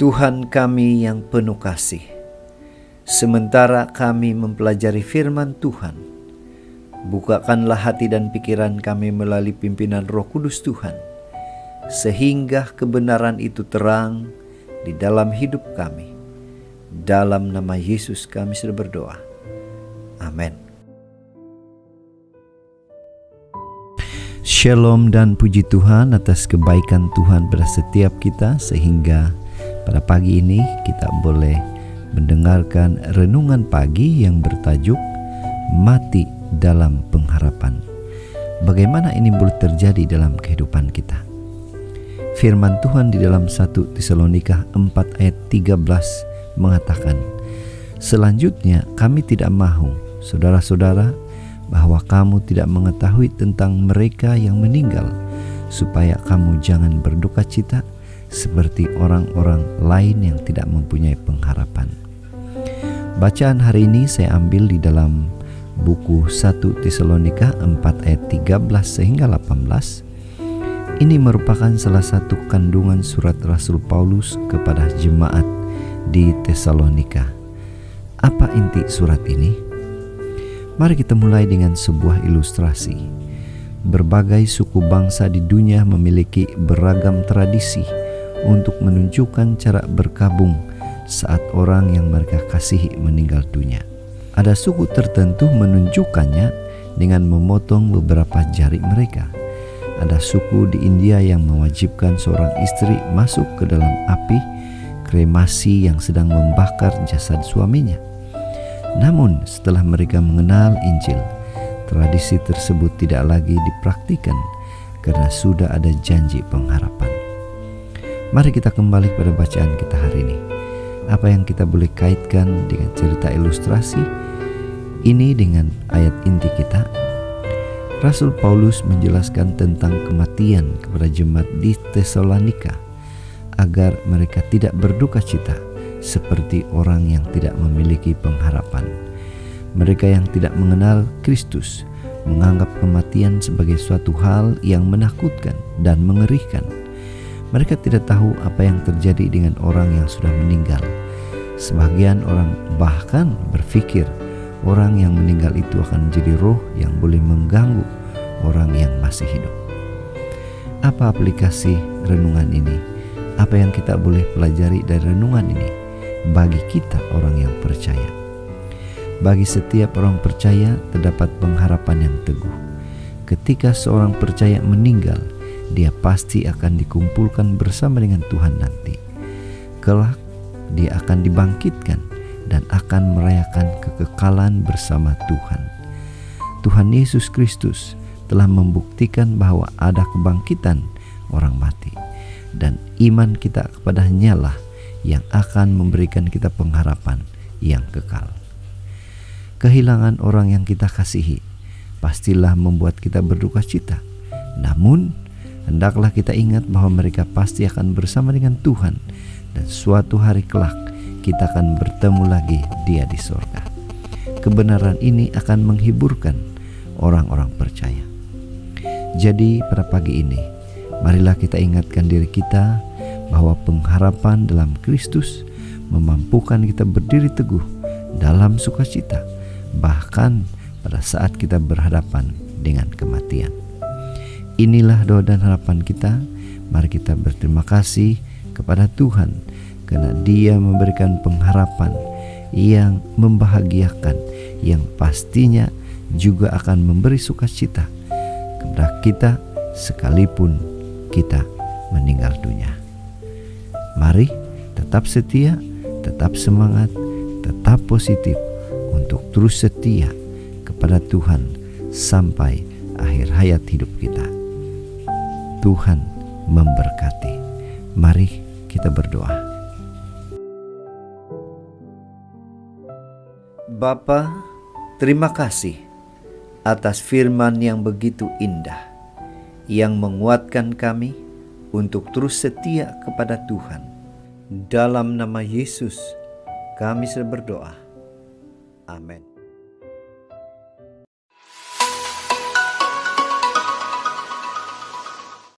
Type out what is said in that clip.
Tuhan kami yang penuh kasih, sementara kami mempelajari firman Tuhan, bukakanlah hati dan pikiran kami melalui pimpinan Roh Kudus Tuhan, sehingga kebenaran itu terang di dalam hidup kami. Dalam nama Yesus kami sudah berdoa. Amin. Shalom dan puji Tuhan atas kebaikan Tuhan pada setiap kita, sehingga pada pagi ini kita boleh mendengarkan renungan pagi yang bertajuk Mati dalam Pengharapan. Bagaimana ini boleh terjadi dalam kehidupan kita? Firman Tuhan di dalam 1 Tesalonika 4 ayat 13 mengatakan, selanjutnya kami tidak mahu, saudara-saudara, bahwa kamu tidak mengetahui tentang mereka yang meninggal, supaya kamu jangan berduka cita seperti orang-orang lain yang tidak mempunyai pengharapan. Bacaan hari ini saya ambil di dalam buku 1 Tesalonika 4 ayat 13 sehingga 18. Ini merupakan salah satu kandungan surat Rasul Paulus kepada jemaat di Tesalonika. Apa inti surat ini? Mari kita mulai dengan sebuah ilustrasi. Berbagai suku bangsa di dunia memiliki beragam tradisi untuk menunjukkan cara berkabung saat orang yang mereka kasihi meninggal dunia. Ada suku tertentu menunjukkannya dengan memotong beberapa jari mereka. Ada suku di India yang mewajibkan seorang istri masuk ke dalam api kremasi yang sedang membakar jasad suaminya. Namun setelah mereka mengenal Injil, tradisi tersebut tidak lagi dipraktikkan karena sudah ada janji pengharapan. Mari kita kembali pada bacaan kita hari ini. Apa yang kita boleh kaitkan dengan cerita ilustrasi ini dengan ayat inti kita? Rasul Paulus menjelaskan tentang kematian kepada jemaat di Tesalonika agar mereka tidak berduka cita seperti orang yang tidak memiliki pengharapan. Mereka yang tidak mengenal Kristus menganggap kematian sebagai suatu hal yang menakutkan dan mengerikan. Mereka tidak tahu apa yang terjadi dengan orang yang sudah meninggal. Sebagian orang bahkan berpikir orang yang meninggal itu akan menjadi roh yang boleh mengganggu orang yang masih hidup. Apa aplikasi renungan ini? Apa yang kita boleh pelajari dari renungan ini bagi kita orang yang percaya? Bagi setiap orang percaya terdapat pengharapan yang teguh. Ketika seorang percaya meninggal, dia pasti akan dikumpulkan bersama dengan Tuhan nanti. Kelak dia akan dibangkitkan dan akan merayakan kekekalan bersama Tuhan. Tuhan Yesus Kristus telah membuktikan bahwa ada kebangkitan orang mati, dan iman kita kepadanya lah yang akan memberikan kita pengharapan yang kekal. Kehilangan orang yang kita kasihi pastilah membuat kita berduka cita. Namun hendaklah kita ingat bahwa mereka pasti akan bersama dengan Tuhan, dan suatu hari kelak kita akan bertemu lagi Dia di sorga. Kebenaran ini akan menghiburkan orang-orang percaya. Jadi pada pagi ini, marilah kita ingatkan diri kita bahwa pengharapan dalam Kristus memampukan kita berdiri teguh dalam sukacita, bahkan pada saat kita berhadapan dengan kematian. Inilah doa dan harapan kita. Mari kita berterima kasih kepada Tuhan karena Dia memberikan pengharapan yang membahagiakan, yang pastinya juga akan memberi sukacita kepada kita sekalipun kita meninggal dunia. Mari tetap setia, tetap semangat, tetap positif untuk terus setia kepada Tuhan sampai akhir hayat hidup kita. Tuhan memberkati. Mari kita berdoa. Bapa, terima kasih atas firman yang begitu indah, yang menguatkan kami untuk terus setia kepada Tuhan. Dalam nama Yesus kami sudah berdoa. Amin.